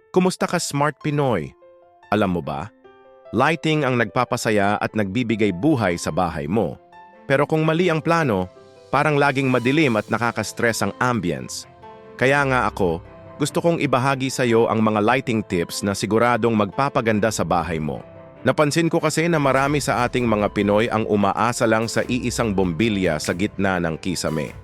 Kumusta ka, Smart Pinoy? Alam mo ba, lighting ang nagpapasaya at nagbibigay buhay sa bahay mo. Pero kung mali ang plano, parang laging madilim at nakaka-stress ang ambience. Kaya nga ako, gusto kong ibahagi sa iyo ang mga lighting tips na siguradong magpapaganda sa bahay mo. Napansin ko kasi na marami sa ating mga Pinoy ang umaasa lang sa iisang bombilya sa gitna ng kisame.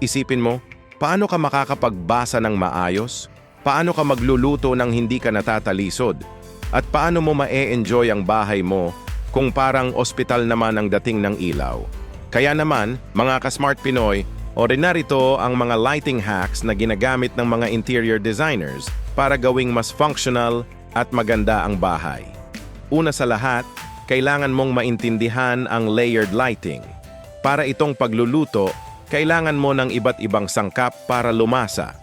Isipin mo, paano ka makakapagbasa ng maayos? Paano ka magluluto nang hindi ka natatalisod? At paano mo ma-e-enjoy ang bahay mo kung parang ospital naman ang dating ng ilaw? Kaya naman, mga ka-Smart Pinoy, narito ang mga lighting hacks na ginagamit ng mga interior designers para gawing mas functional at maganda ang bahay. Una sa lahat, kailangan mong maintindihan ang layered lighting. Para itong pagluluto, kailangan mo ng iba't ibang sangkap para lumasa.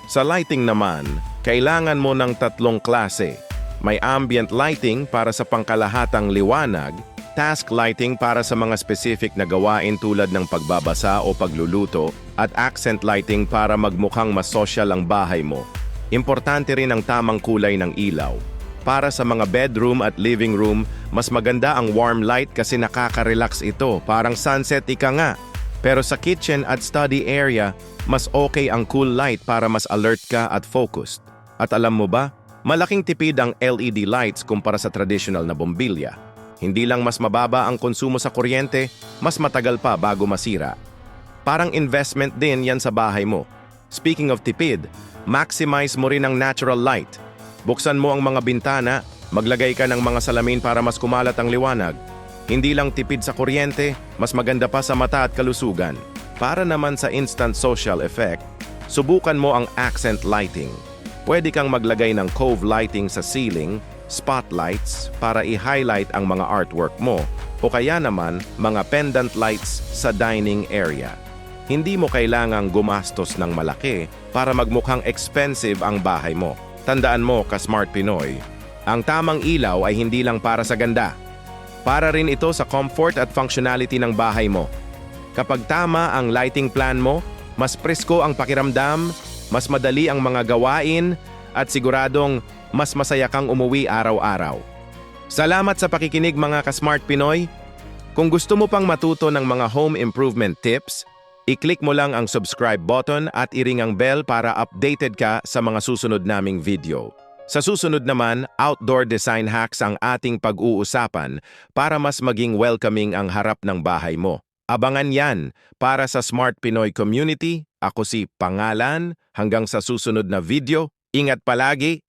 Sa lighting naman, kailangan mo ng tatlong klase. May ambient lighting para sa pangkalahatang liwanag, task lighting para sa mga specific na gawain tulad ng pagbabasa o pagluluto, at accent lighting para magmukhang mas social ang bahay mo. Importante rin ang tamang kulay ng ilaw. Para sa mga bedroom at living room, mas maganda ang warm light kasi nakaka-relax ito, parang sunset ika nga. Pero sa kitchen at study area, mas okay ang cool light para mas alert ka at focused. At alam mo ba, malaking tipid ang LED lights kumpara sa traditional na bombilya. Hindi lang mas mababa ang konsumo sa kuryente, mas matagal pa bago masira. Parang investment din yan sa bahay mo. Speaking of tipid, maximize mo rin ang natural light. Buksan mo ang mga bintana, maglagay ka ng mga salamin para mas kumalat ang liwanag. Hindi lang tipid sa kuryente, mas maganda pa sa mata at kalusugan. Para naman sa instant social effect, subukan mo ang accent lighting. Pwede kang maglagay ng cove lighting sa ceiling, spotlights para i-highlight ang mga artwork mo, o kaya naman mga pendant lights sa dining area. Hindi mo kailangang gumastos ng malaki para magmukhang expensive ang bahay mo. Tandaan mo, ka-Smart Pinoy, ang tamang ilaw ay hindi lang para sa ganda. Para rin ito sa comfort at functionality ng bahay mo. Kapag tama ang lighting plan mo, mas presko ang pakiramdam, mas madali ang mga gawain, at siguradong mas masaya kang umuwi araw-araw. Salamat sa pakikinig, mga ka-Smart Pinoy. Kung gusto mo pang matuto ng mga home improvement tips, i-click mo lang ang subscribe button at i-ring ang bell para updated ka sa mga susunod naming video. Sa susunod naman, outdoor design hacks ang ating pag-uusapan para mas maging welcoming ang harap ng bahay mo. Abangan yan para sa Smart Pinoy Community. Ako si Pangalan. Hanggang sa susunod na video, ingat palagi.